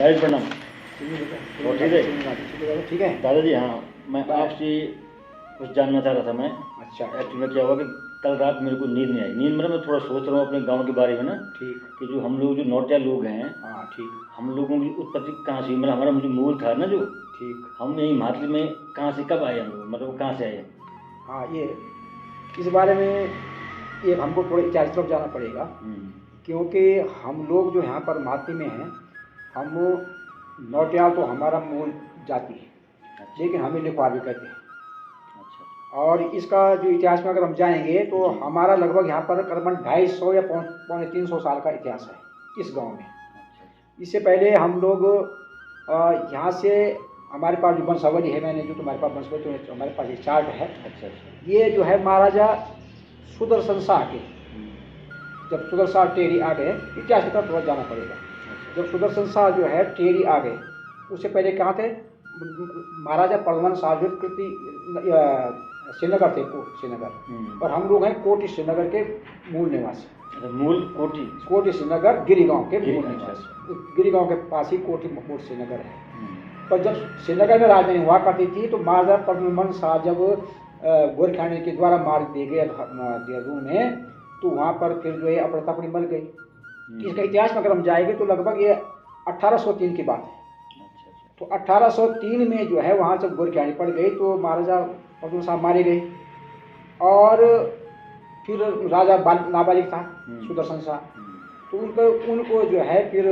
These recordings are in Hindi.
प्रणाम। और ठीक है ठीक है दादाजी। हाँ, मैं आपसे कुछ जानना चाह रहा था। मैं अच्छा एक्चुअली क्या हुआ कि कल रात मेरे को नींद नहीं आई। नींद मतलब मैं थोड़ा सोच रहा हूँ अपने गांव के बारे में ना, ठीक कि जो हम लोग जो नौटिया लोग हैं, हाँ ठीक हम लोगों की उत्पत्ति कहाँ से, मतलब हमारा जो मूल था ना, जो ठीक हम यही हिमाचल में कहाँ से कब आए हम लोग, मतलब कहाँ से आए। हाँ ये इस बारे में ये हमको थोड़ा इतिहास तरफ जाना पड़ेगा, क्योंकि हम लोग जो यहाँ पर माती में हैं, हम नौटियाल तो हमारा मूल जाति है, लेकिन हमें लिखवार भी कहते हैं। अच्छा। और इसका जो इतिहास में अगर हम जाएंगे तो जी। हमारा लगभग यहाँ पर करीबन 250 या पौने 300 साल का इतिहास है इस गांव में। अच्छा। इससे पहले हम लोग यहाँ से, हमारे पास जो वंशावली है, मैंने जो तुम्हारे पास वंशावली, तो हमारे पास एक चार्ट है। अच्छा। अच्छा। ये जो है महाराजा सुदर्शन शाह के, जब सुदर्शन शाह टेरी आ गए, इतिहास की तरफ थोड़ा जाना पड़ेगा। जब सुदर्शन शाह जो है टेरी आ गए, उससे पहले कहाँ थे, महाराजा परमान शाह जो श्रीनगर थे, श्रीनगर। और हम लोग हैं कोटी श्रीनगर के मूल निवासी। मूल कोटी। कोटी श्रीनगर गिरी गांव के मूल अच्छा। निवासी। गिरी गांव के पास ही कोटी मूल श्रीनगर है। पर जब श्रीनगर में राजधानी हुआ करती थी, तो महाराजा परमान शाह जब गोरखाने के द्वारा मार दिए गए देहरादून में, तो वहाँ पर फिर जो है अपनी तपड़ी मर गई। इसका इतिहास में अगर हम जाएंगे तो लगभग ये 1803 की बात है। तो 1803 में जो है वहाँ जब गोरखानी पड़ गई, तो महाराजा परमान शाह मारे गए। और फिर राजा नाबालिग था सुदर्शन शाह, तो उनको जो है फिर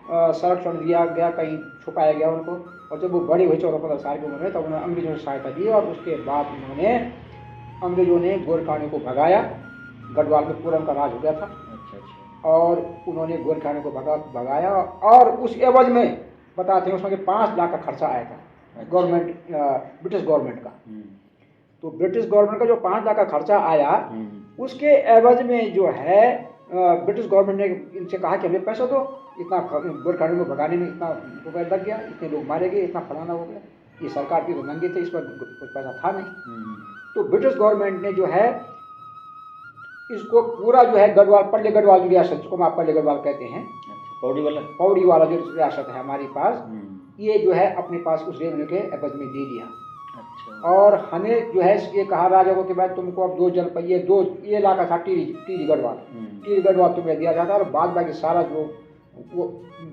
संरक्षण दिया गया, कहीं छुपाया गया उनको। और जब वो बड़े हुए 14-15 साल की उम्र में, तब उन्हें अंग्रेजों ने सहायता दी, और उसके बाद अंग्रेजों ने गोरखाने को भगाया। गढ़वाल में पूरा उनका राज हो गया था। और उन्होंने गोरखाने को भगाया, और उस एवज में बताते हैं उसमें 5 लाख का खर्चा आया था गवर्नमेंट, ब्रिटिश गवर्नमेंट का। तो ब्रिटिश गवर्नमेंट का जो 5 लाख का खर्चा आया, उसके एवज में जो है ब्रिटिश गवर्नमेंट ने इनसे कहा कि हमें पैसा दो, इतना गोरखाने को भगाने में इतना रुपया लग गया, इतने लोग मारे गए, इतना फलाना हो गया। ये सरकार की तो नंगी थी, इस पर कुछ पैसा था नहीं। तो ब्रिटिश गवर्नमेंट ने जो है इसको पूरा जो है गढ़वाल, पल्ले गढ़वाल जो रियासत, जिसको आप पल्ले गढ़वाल कहते हैं, पौड़ी वाला जो रियासत है हमारे पास, ये जो है अपने पास उस रेवेन्यू के एवज में दे दिया। और हमें जो है ये कहा राजा को कि भाई तुमको अब 2 जनपद, दो ये इलाका था टीरी गढ़वाल तुम्हें दिया जाता, और बाद बाकी सारा जो वो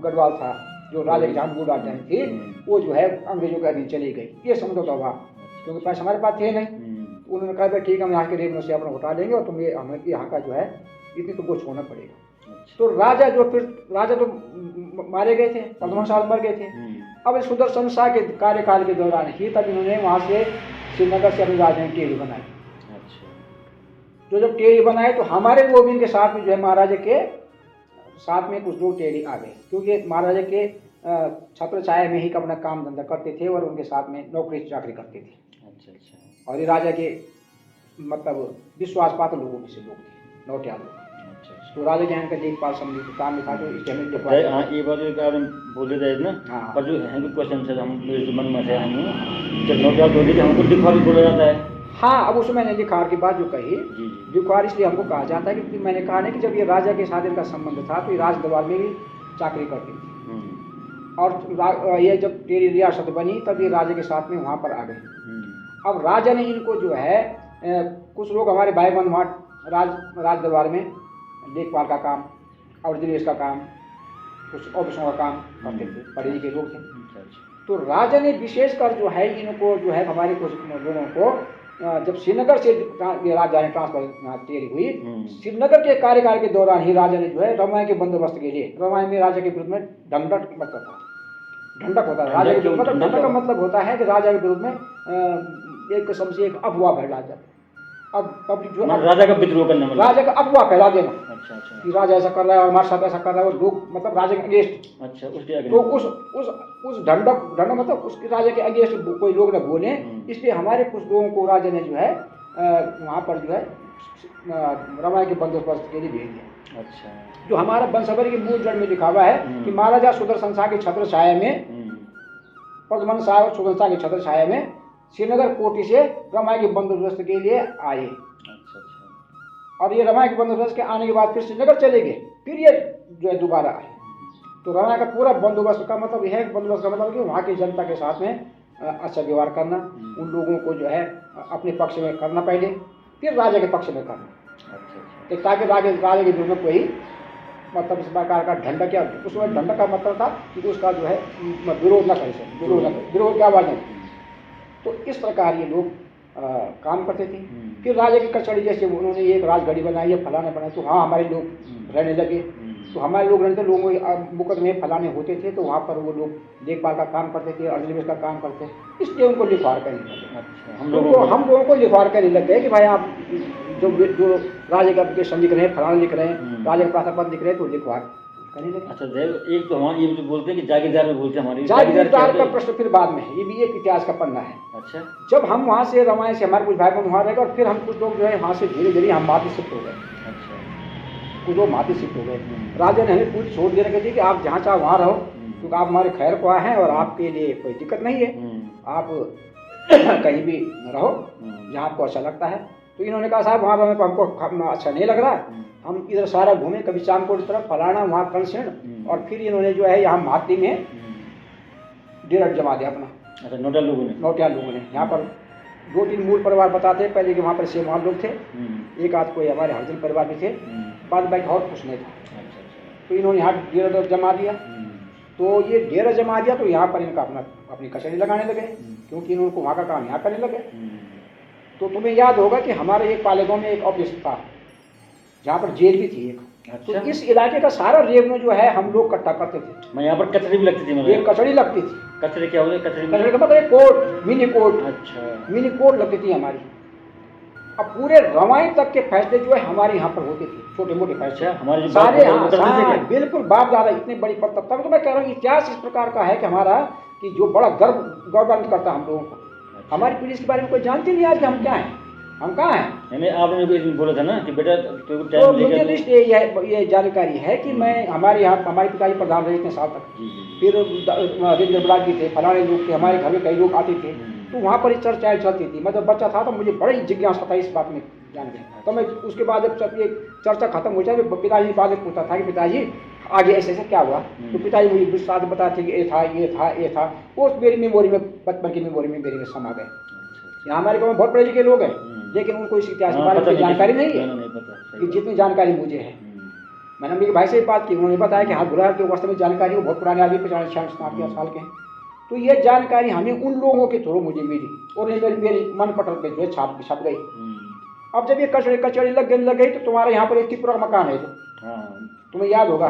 गढ़वाल था, जो राजा की जहाँ राजधानी थी, वो जो है अंग्रेजों के अधीन चली गई। ये समझौता हुआ, क्योंकि पैसे हमारे पास थे नहीं। उन्होंने कहा भाई ठीक है, हम यहाँ के रेवेन्यू से अपना उठा लेंगे, और तुम्हें हमें यहाँ का जो है इतनी तुमको छोड़ना पड़ेगा। तो राजा तो मारे गए थे, 15 साल मर गए थे। अब सुदर्शन शाह के कार्यकाल के दौरान ही तब इन्होंने वहाँ से श्रीनगर से अपनी राजधानी टेरी बनाई। तो जब टेरी बनाए, तो हमारे लोग इनके साथ में जो है महाराजा के साथ में कुछ लोग टेरी आ गए, क्योंकि महाराजा के छत्र छाया में ही अपना काम धंधा करते थे, और उनके साथ में नौकरी चाकरी करते थे। और ये राजा के मतलब विश्वास पात्र लोगों में से लोग थे, नौटियाल लोग। तो राजा के यहाँ का देखभाल सम्मिलित काम में था, तो इसके हमें देखभाल। हाँ, ये बात एक बार बोले थे ना। हाँ। पर जो है क्वेश्चन से हम मेरे मन में थे, हम जब नौटियाल बोले कि हमको दिखार बोला जाता है। हाँ, अब उसमें मैंने दिखार की बात जो कही, दिखार इसलिए हमको कहा जाता है कि मैंने कहा ना कि जब ये राजा के साथ इनका संबंध था, तो ये राज दरबार में भी चाकरी करती थी। और ये जब टेरी रियासत बनी, तब ये राजा के साथ में वहाँ पर आ गए। अब राजा ने इनको जो है कुछ लोग हमारे भाई बहन वहाँ राज दरबार में देखभाल का काम और दिनेश का काम, कुछ ऑफिसों का काम करते थे, पढ़े लिखे लोग थे। तो राजा ने विशेषकर जो है इनको जो है हमारे कुछ लोगों को, जब श्रीनगर से राजधानी ट्रांसफर टेरी हुई, श्रीनगर के कार्यकाल के दौरान ही राजा ने जो है रमाई के बंदोबस्त के लिए, रमाई में राजा के विरुद्ध में ढंडक मतलब था, ढंडक होता है राजा के विरुद्ध, मतलब ढंडक का मतलब होता है कि राजा के विरुद्ध में एक किस्म से एक अफवाह फैला जाए। अब पब्लिक जो राजा का विद्रोह करना, राजा का अफवाह फैला देना। अच्छा। कि राजा ऐसा कर रहा है और हमारे साथ ऐसा कर रहा है, और लोग मतलब राजा के अगेंस्ट। अच्छा, उसके अगेंस्ट। तो उस ढंडक मतलब उसके राजा के अगेंस्ट कोई लोग न बोले, इसलिए हमारे कुछ लोगों को राजा ने जो है वहाँ पर जो है रमाई के बंदोबस्त के लिए भेज दिया। अच्छा। जो हमारा वंशावली के मूल जड़ में लिखा हुआ है कि महाराजा सुदर्शन शाह के छत्र छाया में, परमान शाह और सुदर्शन शाह के छत्र छाया में श्रीनगर कोटी से रमाई के बंदोबस्त के लिए आए। और ये रमाई के बंदोबस्त के आने के बाद फिर श्रीनगर चले गए, फिर ये जो है दोबारा आए। तो रवाना का पूरा बंदोबस्त का मतलब यह है, बंदोबस्त का मतलब कि वहाँ की जनता के साथ में अच्छा व्यवहार करना, उन लोगों को जो है अपने पक्ष में करना पहले, फिर राजा के पक्ष में करना। अच्छा। ताकि राजा के दिल में कोई मतलब इस प्रकार का ढंडक, या उस वक्त ढंडक का मतलब था कि उसका जो है विरोध न करे, विरोध की आवाज़ नहीं। तो इस प्रकार ये लोग काम करते थे। फिर राजा की कचहरी, जैसे उन्होंने एक राजगढ़ी बनाई है, फलाने बनाए, तो हाँ हमारे लोग रहने लगे। तो हमारे लोग रहते, लोगों मुकदमे फलाने होते थे, तो वहाँ पर वो लोग देखभाल का काम करते थे, अर्जनिवेश का काम करते, इसलिए उनको लिखवार करने लगे। अच्छा। हम लोगों को लिखवार करने लग गए कि भाई आप जो राजा के एप्लीकेशन लिख रहे हैं, फलाना लिख रहे हैं, राजा के प्रार्थना पत्र लिख रहे हैं, तो लिखवार करने लगे। अच्छा देव, एक तो हमारे ये जो बोलते हैं कि जागीरदार में बोलते हैं, हमारी जागीरदार का प्रश्न फिर बाद में है, ये भी एक इतिहास का पन्ना है। अच्छा। जब हम वहाँ से रवाए से हमारे कुछ भाई बंधु वहाँ रह गए, और फिर हम कुछ लोग जो है वहाँ से धीरे धीरे हम माती शिफ्ट हो गए। अच्छा। कुछ लोग माती शिफ्ट हो गए। राजा ने हमें पूरी छोड़ दे रखी थी कि आप जहाँ चाहो वहाँ रहो, क्योंकि आप हमारे खैर को आए हैं और आपके लिए कोई दिक्कत नहीं है, आप कहीं भी रहो जहाँ आपको अच्छा लगता है। तो इन्होंने कहा साहब वहाँ रहने को हमको अच्छा नहीं लग रहा, हम इधर सारा घूमे, कभी चांदकोट की तरफ, फलाना वहाँ कंसेण, और फिर इन्होंने जो है यहाँ माती में डेरा जमा दिया अपना। अच्छा। नोटियाल लोगों ने यहाँ पर 2-3 मूल परिवार बताते हैं पहले कि वहाँ पर सेवान लोग थे, एक आध कोई हमारे हरिजन परिवार भी थे, बाद बाकी और कुछ नहीं था। तो इन्होंने यहाँ डेरा जमा दिया। तो ये डेरा जमा दिया तो यहाँ पर इनका अपनी कचहरी लगाने लगे, क्योंकि इनको वहाँ का काम यहाँ करने लगे। तो तुम्हें याद होगा कि हमारे एक पालेगांव में एक ऑफिस था जहाँ पर जेल भी थी एक। अच्छा। तो इस इलाके का सारा रेवन्यू जो है हम लोग इकट्ठा करते थे। मैं यहाँ पर कचहरी भी लगती थी, मतलब एक कचहरी लगती थी। कचहरी क्या होती है? कचहरी का मतलब एक कोर्ट, मिनी कोर्ट। अच्छा। मिनी कोर्ट लगती थी हमारी। अब पूरे रवाई तक के फैसले जो है हमारे यहाँ पर होते थे, छोटे मोटे फैसले हमारे सारे। हाँ बिल्कुल, बाप दादा इतने बड़ी पद तब तो मैं कह रहा हूँ इतिहास इस प्रकार का है कि हमारा, कि जो बड़ा गौरवान्वित करता हम लोगों को। हमारी पुलिस के बारे में कोई जानते नहीं आज कि हम क्या हैं, हम कहाँ हैं। यानी आपने मेरे को एक दिन बोला था ना कि बेटा तो मुझे तो ये जानकारी है कि मैं हमारे यहाँ, हमारे पिताजी प्रधान रहे इतने साल तक, फिर राजेंद्र बड़ाग जी थे, फलाने लोग थे, हमारे घर में कई लोग आते थे, तो वहाँ पर चर्चाएँ चलती थी। मैं जब बच्चा था तो मुझे बड़ी जिज्ञासा था इस बात में जानने। तो मैं उसके बाद जब ये चर्चा खत्म हो जाए, पिताजी बाद में पूछता था कि पिताजी आगे ऐसे ऐसे क्या हुआ, तो पिताजी मुझे विस्तार बताते थे कि ये था ये था ये था। वो मेरी मेमोरी में, बचपन की मेमोरी में मेरे में समा गए। यहाँ हमारे गाँव में बहुत पढ़े लिखे लोग हैं, लेकिन उनको इस इतिहास के बारे में जानकारी नहीं है कि जितनी जानकारी मुझे है। मैंने मेरे भाई से बात की, उन्होंने बताया कि हाँ गुलाब के वास्तव में जानकारी, वो बहुत पुराने आदमी, 50-60 साल के हैं। तो ये जानकारी हमें उन लोगों के थ्रू मुझे मिली, और ये मेरी मन पटल पे जो है छप गई। अब जब ये कचहरी लग गई, तो तुम्हारे यहाँ पर एक त्रिपुरा मकान है, तुम्हें याद होगा,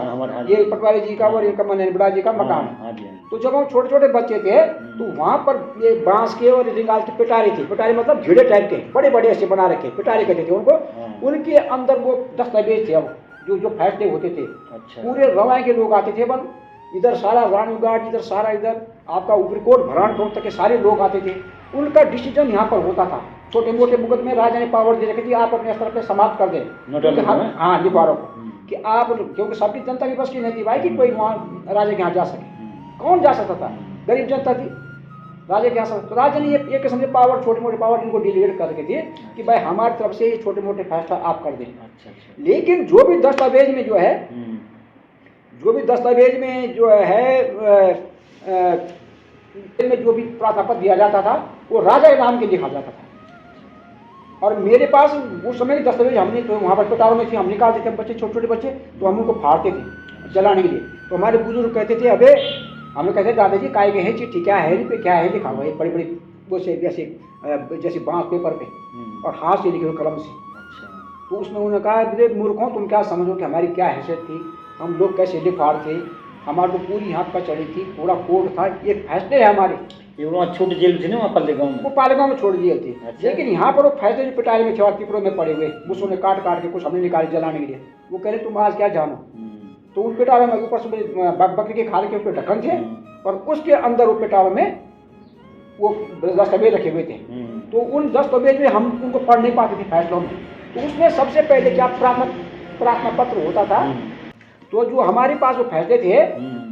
ये पटवारी जी का और इनका बड़ा जी का मकान है। तो जब हम छोटे छोटे बच्चे थे, तो वहाँ पर ये बांस के और रिंगाल की पिटारी थी। पिटारी मतलब झीड़े टाइप के, बड़े बड़े ऐसे बना रखे, पिटारी कहते थे उनको। उनके अंदर वो दस्तावेज थे, अब जो फैसले होते थे। अच्छा। पूरे रवाई के लोग आते थे, बन इधर सारा रानीगढ़, इधर सारा, इधर आपका उपरीकोट, भरानकोट तक के सारे लोग आते थे। उनका डिसीजन यहाँ पर होता था। छोटे मोटे मुकदमे में राजा ने पावर दे रखी थी, आप अपने स्तर पर समाप्त कर दें। हाँ लिखवारों को कि आप, क्योंकि सबकी जनता की बस की नहीं थी भाई कि कोई वहाँ राजा के यहाँ जा सके। कौन जा सकता था? गरीब जनता थी, राजा के यहाँ। तो राजा ने ये किस्म के पावर, छोटे मोटे पावर इनको डिलीगेट कर रखे थे कि भाई हमारी तरफ से ये छोटे मोटे फैसला आप कर दें। लेकिन जो भी दस्तावेज में जो है, जो भी प्रार्थना पत्र दिया जाता था, वो राजा के नाम के लिखा जाता था। और मेरे पास उस समय के दस्तावेज हमने तो वहाँ पर पिटारों में थे, हम निकालते थे, बच्चे छोटे छोटे बच्चे, तो हम उनको फाड़ते थे जलाने के लिए। तो हमारे बुजुर्ग कहते थे, अबे हमें कहते दादाजी काय के हैं चिट्ठी, क्या है पे, क्या है लिखा हुआ है, बड़ी बड़ी वो से जैसे बांस पेपर पे, और हाथ से लिखे हुए कलम से। तो उसमें उन्होंने कहा, मूर्खों तुम क्या समझो कि हमारी क्या हैसियत थी, हम लोग कैसे लिखवाड़ थे, हमारी तो पूरी यहाँ कचहरी थी, पूरा कोर्ट था, ये फैसले है हमारे। ये वहाँ छोटी जेल थी ना, वहाँ पालेगांव में, वो पालेगांव में छोड़ दिए थे। अच्छा। लेकिन यहाँ पर वो फैसले जो पिटारी में थे, त्रिपुरा में पड़े हुए, उसको ने काट के कुछ हमने निकाले जलाने के लिए। वो कह रहे तुम आज क्या जानो। तो उन पिटारों में ऊपर से बकरी के खाल के उसके ढक्कन थे, और उसके अंदर वो पिटारों में वो दस्तावेज रखे हुए थे। तो उन दस्तावेज में हम उनको पढ़ नहीं पाते थे फैसलों में। तो उसमें सबसे पहले क्या प्रार्थना पत्र होता था, तो जो हमारे पास वो फैसले थे,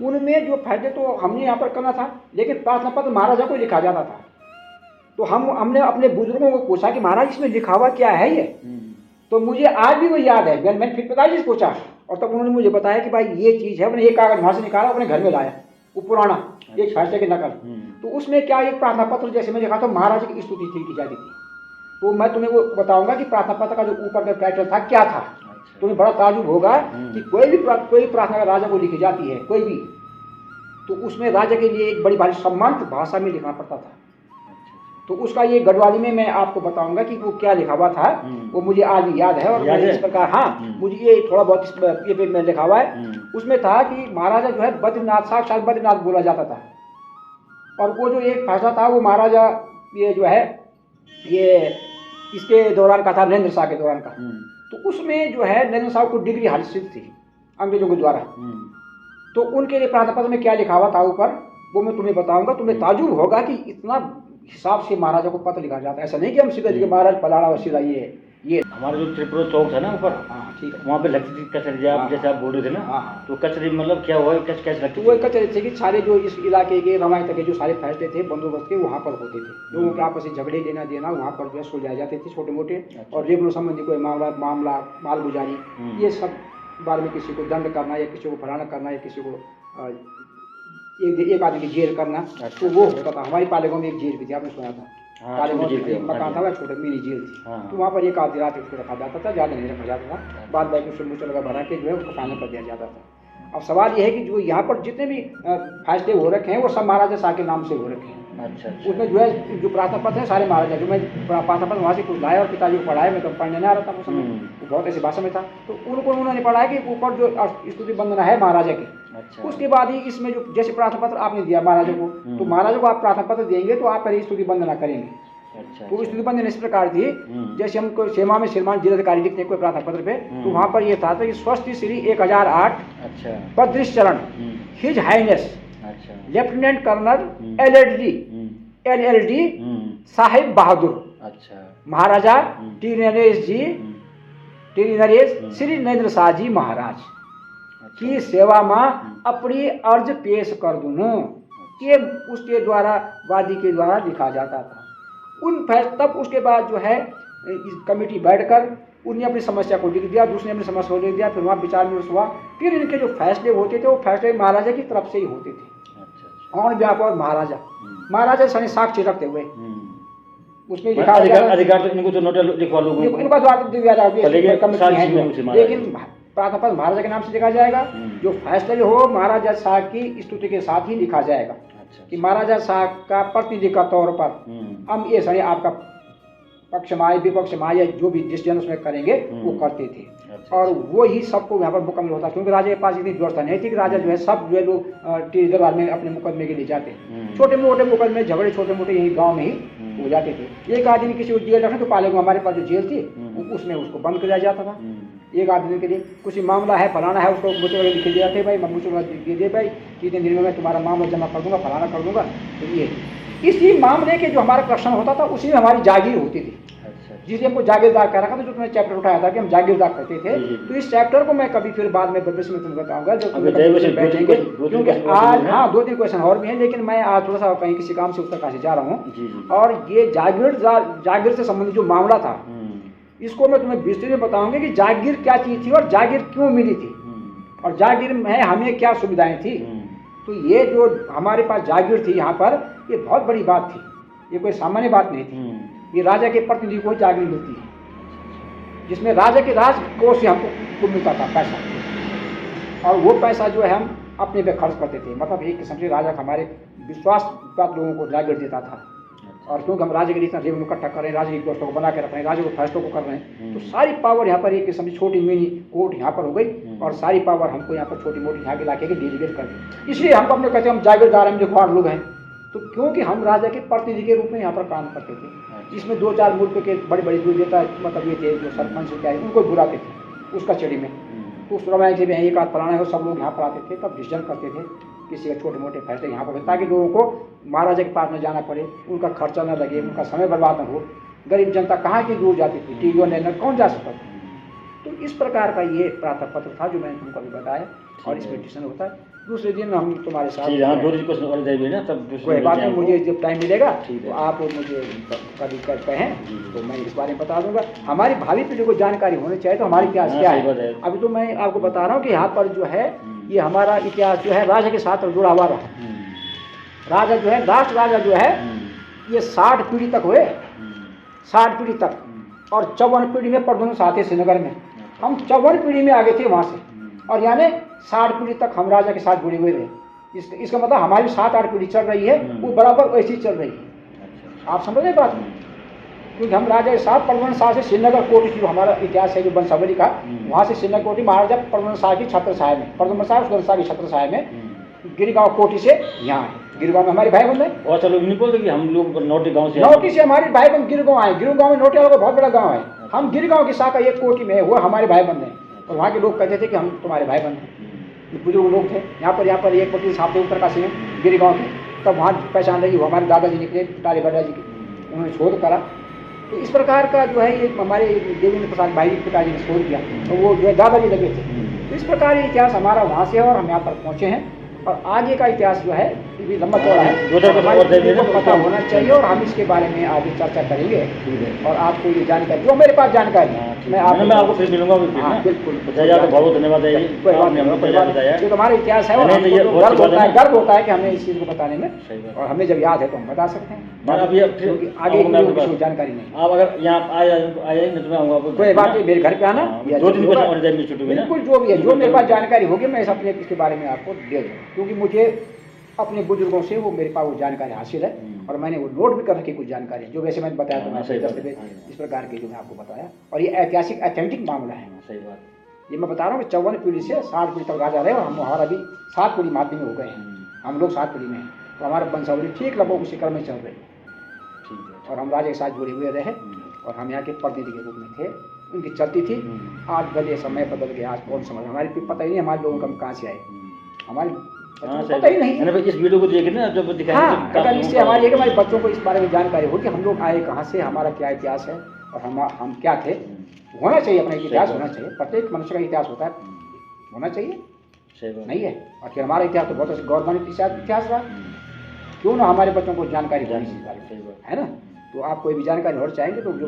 उनमें जो फैसले तो हमने यहाँ पर करना था, लेकिन प्रार्थना पत्र महाराजा को लिखा जाता था। तो हमने अपने बुजुर्गों को पूछा कि महाराज इसमें लिखा हुआ क्या है ये। तो मुझे आज भी वो याद है, मैंने फिर पिताजी से पूछा, और तब उन्होंने मुझे बताया कि भाई ये चीज़ है, अपने एक कागज वहाँ से निकाला, अपने घर में लाया, वो पुराना एक फैसले की नकल। तो उसमें क्या एक प्रार्थना पत्र जैसे मैं देखा तो महाराज की स्तुति थी की जाती थी। तो मैं तुम्हें वो बताऊंगा कि प्रार्थना पत्र का जो ऊपर का टाइटल था क्या था। तुम्हें बड़ा ताजुब होगा कि कोई प्रार्थना राजा को लिखी जाती है, कोई भी, तो उसमें राजा के लिए एक बड़ी भारी सम्मानित भाषा में लिखना पड़ता था। तो उसका ये गढ़वाली में मैं आपको बताऊंगा कि वो क्या लिखा हुआ था। वो मुझे आज भी याद है और इस प्रकार, हाँ मुझे ये थोड़ा बहुत इस ये पे में लिखा हुआ है। उसमें था कि महाराजा जो है बद्रीनाथ, साक्षात बद्रीनाथ बोला जाता था। और वो जो एक फैसला था वो महाराजा ये जो है ये इसके दौरान का था, नरेंद्र शाह के दौरान का। तो उसमें जो है नरेंद्र शाह को डिग्री हासिल थी अंग्रेजों के द्वारा। तो उनके लिए प्रार्थना पत्र में क्या लिखा हुआ था ऊपर, वो मैं तुम्हें बताऊंगा। तुम्हें ताजुब होगा कि इतना हिसाब से महाराजा को पत्र लिखा जाता है। ऐसा नहीं कि हम सीधे महाराज पलाड़ा और सीधा ये हमारा जो त्रिपुरा चौक था ना ऊपर, हाँ ठीक है, वहाँ पे लगती थी कचहरी, आप जैसे आप बोल रहे थे ना। हाँ। तो कचहरी मतलब क्या हुआ, कैसे लगती थी? वो कचहरी थे कि सारे जो इस इलाके के रवायत के जो सारे फैसले थे बंदोबस्त के वहाँ पर होते थे। लोगों के आपस में झगड़े लेना देना वहाँ पर जो है सुलझाए जाते थे, छोटे मोटे। और रेगुलर संबंधी कोई मामला मालगुजारी, ये सब बारे में किसी को दंड करना या किसी को फलाना करना या किसी को एक आदमी की जेल करना, तो वो होता था। हमारी पालेगांव में एक जेल भी थी, आपने सुना था। पालेगांव एक मकान था, छोटा मिनी जेल थी। तो वहाँ पर एक आधी रात उसको रखा जाता था, ज़्यादा नहीं रखा जाता था। बाद में उससे मुँह लगा भरा के जो है उसको फाइनल कर दिया जाता था। अब सवाल यह है कि जो यहाँ पर जितने भी फैसले हो रखे हैं वो सब महाराजा शाह के नाम से हो रखे हैं। अच्छा। उसमें जो है जो प्रार्थना पत्र है सारे महाराजा, जो मैं प्रार्थना पत्र वहाँ से कुछ लाया और पिताजी को पढ़ाया, मैं तो पढ़ने नहीं आ रहा था उस समय, वो बहुत ऐसी भाषा में था। तो उनको उन्होंने पढ़ाया कि ऊपर जो स्तुति वंदना है महाराजा की। अच्छा। उसके बाद ही इसमें जो जैसे प्रार्थना पत्र आपने दिया महाराजा को, तो महाराजा को आप प्रार्थना पत्र देंगे तो आप पहले स्तुति वंदना करेंगे। अच्छा। तो स्तुति वंदना इस प्रकार थी, जैसे हम कोई सेवा में श्रीमान जिलाधिकारी लिखते हैं कोई प्रार्थना पत्र पे, तो वहाँ पर ये था कि स्वस्ति श्री 1008 बद्रीश चरण his highness lieutenant colonel LLD साहिब बहादुर, अच्छा, महाराजा टी नरेश श्री नरेंद्र शाह जी महाराज की सेवा में अपनी अर्ज पेश कर दूँ, ये उसके द्वारा वादी के द्वारा लिखा जाता था। तब उसके बाद जो है कमेटी बैठकर उन्हें अपनी समस्या को लिख दिया, दूसरे ने अपनी समस्या को लिख दिया, फिर वहाँ विचार विमर्श हुआ। फिर इनके जो फैसले होते थे वो फैसले महाराजा की तरफ से ही होते थे। कौन व्यापार महाराजा सनी साक्ष्य रखते हुए उसमें लिखा अधिकार तो इनको तो नोट लिखवा लो, इनका द्वारा दिया जाएगा, लेकिन प्रार्थना पत्र महाराजा के नाम से लिखा जाएगा। जो फैसले हो महाराजा शाह की स्तुति के साथ ही लिखा जाएगा। कि महाराजा शाह का प्रतिनिधि के तौर पर हम ये सही आपका पक्ष माय विपक्ष माय जो भी डिसीजन उसमें करेंगे वो करते थे। और वो ही सबको यहाँ पर मुकम्मल होता, क्योंकि राजा के पास इतनी व्यवस्था नहीं थी कि राजा जो है सब जो है लोग दरबार में अपने मुकदमे के लिए जाते। छोटे मोटे मुकदमे झगड़े छोटे मोटे यही गाँव में ही हो जाते थे। एक आदमी किसी को जेल रखना तो पालेगांव हमारे पास जो जेल थी उसमें उसको बंद किया जाता था। एक आदमी के लिए कुछ मामला है फलाना है, उसको मुझे लिख दिया थे भाई मुझे दे भाई इतने दिन में मैं तुम्हारा मामला जमा कर दूंगा, फलाना कर दूंगा। तो ये इसी मामले के जो हमारा प्रश्न होता था उसी में हमारी जागीर होती थी। जिसे हमको जागीरदार कह रखा था, जो तुमने चैप्टर उठाया था कि हम जागीरदार करते थे। तो इस चैप्टर को मैं कभी फिर बाद में भविष्य में तुम्हें बताऊंगा जब बैठेंगे, क्योंकि आज 2-3 क्वेश्चन और भी हैं, लेकिन मैं आज थोड़ा सा कहीं किसी काम से उत्तरकाशी जा रहा हूँ। और ये जागीर से संबंधित जो मामला था इसको मैं तुम्हें विस्तृत में बताऊंगा कि जागीर क्या चीज़ थी और जागीर क्यों मिली थी और जागीर में हमें क्या सुविधाएं थी। तो ये जो हमारे पास जागीर थी यहाँ पर, ये बहुत बड़ी बात थी, ये कोई सामान्य बात नहीं थी। ये राजा के प्रतिनिधि को जागीर मिलती है, जिसमें राजा के राजकोष से हमको मिलता था पैसा, और वो पैसा जो है हम अपने पे खर्च करते थे। मतलब एक किस्म से राजा हमारे विश्वास प्राप्त लोगों को जागीर देता था। और क्योंकि हम राजा के लिए इतना रेवेन्यू इकट्ठा कर रहे हैं, राजा की व्यवस्था को बना के रख रहे हैं, राजा को फैसलों को कर रहे हैं, तो सारी पावर यहाँ पर एक किस्म से छोटी मिनी कोर्ट यहाँ पर हो गई और सारी पावर हमको यहाँ पर छोटी मोटी यहाँ के इलाके के डेलीगेट कर दी। इसलिए हमको अपने कहते हैं हम जागीरदार हैं, देखभाल लोग हैं। तो क्योंकि हम राजा के प्रतिनिधि के रूप में यहाँ पर काम करते थे। इसमें 2-4 मुल्क के बड़े बड़े जो देता मतलब ये थे जो सरपंच क्या है उनको बुलाते थे उस कचहरी में। तो उस समय से भी एक आध फलाना है, सब लोग यहाँ पर आते थे, तब डिसीजन करते थे किसी का छोटे मोटे फैसले यहाँ पर, ताकि लोगों को महाराजा के पास न जाना पड़े, उनका खर्चा न लगे, उनका समय बर्बाद न हो। गरीब जनता कहाँ की दूर जाती थी, टीवी और कौन जा सकता था। तो इस प्रकार का ये प्रार्थना पत्र था जो मैंने तुमको अभी बताया और इसमें डिसीजन होता है। दूसरे दिन हम तुम्हारे साथ ठीक है, हाँ 2 दिन को और जाइए ना, तब दूसरे कोई दिन बात नहीं, आपको। मुझे जब टाइम मिलेगा ठीक है। तो आप मुझे कभी करते हैं जी। तो मैं इस बारे में बता दूंगा। हमारी भावी पीढ़ी को जानकारी होनी चाहिए तो हमारी इतिहास हाँ, क्या सही बात है। है। अभी तो मैं आपको बता रहा हूँ कि यहाँ पर जो है ये हमारा इतिहास जो है राजा के साथ जुड़ा हुआ रहा। राजा जो है, लास्ट राजा जो है ये 60 पीढ़ी तक हुए, 60 पीढ़ी तक, और 54 पीढ़ी में प्रद्युम्न शाह थे श्रीनगर में। हम 54 पीढ़ी में आगे थे वहाँ से, और यानी 60 पीढ़ी तक हम राजा के साथ जुड़े हुए थे। इसका मतलब हमारी 7-8 पीढ़ी चल रही है, वो बराबर वैसी चल रही है। आप समझ रहे बात में? क्योंकि हम राजा के साथ प्रद्युम्न शाह से श्रीनगर कोठी, जो हमारा इतिहास है जो वंशावली का, वहाँ से श्रीनगर कोठी महाराजा प्रद्युम्न शाह की छत्र छाया में, प्रद्युम्न शाह सुदर्शन शाह की छत्र छाया में गिरगांव कोठी से यहाँ आए। गिरगांव में हमारे भाई बंद है। और चलो नहीं बोलते कि हम लोग नोटी गांव से नोटी से हमारे भाई बंद गिरगांव आए। गिरगांव में नोटी वाला का बहुत बड़ा गांव है। हम गिरगांव की शाखा एक कोठी में है, वो हमारे भाई बंद है। और वहाँ के लोग कहते थे कि हम तुम्हारे भाई बंद हैं। बुजुर्ग लोग थे यहाँ पर एक वकील साहब थे उत्तरकाशी में गिरगांव के, तब वहाँ पहचान रही, वो हमारे दादाजी निकले, टाली बड़ा जी के, उन्होंने शोध करा। तो इस प्रकार का जो है ये हमारे देवेंद्र प्रसाद भाई पिताजी ने शोध किया, तो वो जो है दादाजी लगे थे। तो इस प्रकार ये इतिहास हमारा वहाँ से है और हम यहाँ पर पहुँचे हैं। और आगे का इतिहास जो है ये भी लंबा चौड़ा है, हमारे पीढ़ी को पता होना चाहिए और हम इसके बारे में आगे चर्चा करेंगे। और आपको ये जानकारी जो मेरे पास जानकारी मैं आपको फिर मिलूंगा। हाँ बिल्कुल, बहुत बहुत धन्यवाद है। कोई बात नहीं, जो तुम्हारा इतिहास है और हमको गर्व होता है कि हमें इस चीज़ को बताने में, और हमें जब याद है तो हम बता सकते हैं। आगे की जानकारी नहीं। आप अगर यहाँ आ जाएंगे तो मैं आऊँगा। कोई बात नहीं, मेरे घर पे आना, 2 दिन को और जाए छुट्टी में ना। बिल्कुल, जो भी है, जो मेरे पास जानकारी होगी मैं अपने इसके बारे में आपको दे दूँगा, क्योंकि मुझे अपने बुजुर्गों से वो मेरे पास वो जानकारी हासिल है और मैंने वो नोट भी कर रखी कुछ जानकारी जो वैसे मैंने बताया तो मैं इस प्रकार की जो मैं आपको बताया। और ये ऐतिहासिक ऑथेंटिक मामला है। सही बात। ये मैं बता रहा हूँ कि 54 पीढ़ी से 60 पीढ़ी तक राजा रहे और हम हमारा अभी 7 पीढ़ी माध्यम में हो गए हैं। हम लोग 7 पीढ़ी में हैं, तो हमारा वंशावली ठीक लगभग उसी क्रम में चल रही है। और हम राजा के साथ जुड़े हुए रहे और हम यहाँ के प्रतिनिधि के रूप में थे, उनकी चलती थी। आज बदले समय बदल गया, आज कौन समझ, हमारे पता ही नहीं हमारे लोगों का कहाँ से आए, हमारे पता ही नहीं। इस वीडियो को देखे ना जब दिखाएंगे, हाँ, अगर इससे हमारे हमारे बच्चों को इस बारे में जानकारी हो कि हम लोग आए कहाँ से, हमारा क्या इतिहास है और हम क्या थे। होना चाहिए, अपना इतिहास होना चाहिए। प्रत्येक मनुष्य का इतिहास होता है, होना चाहिए। नहीं है आखिर हमारा इतिहास तो बहुत गौरवान्वित इतिहास रहा, क्यों ना हमारे बच्चों को जानकारी है ना। तो आप कोई भी जानकारी और चाहेंगे तो जो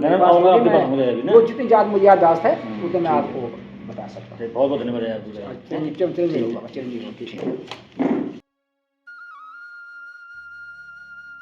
जितनी ज़्यादा मुझे याददाश्त है उतने मैं आपको बता सकता हूँ। बहुत बहुत धन्यवाद। चलिए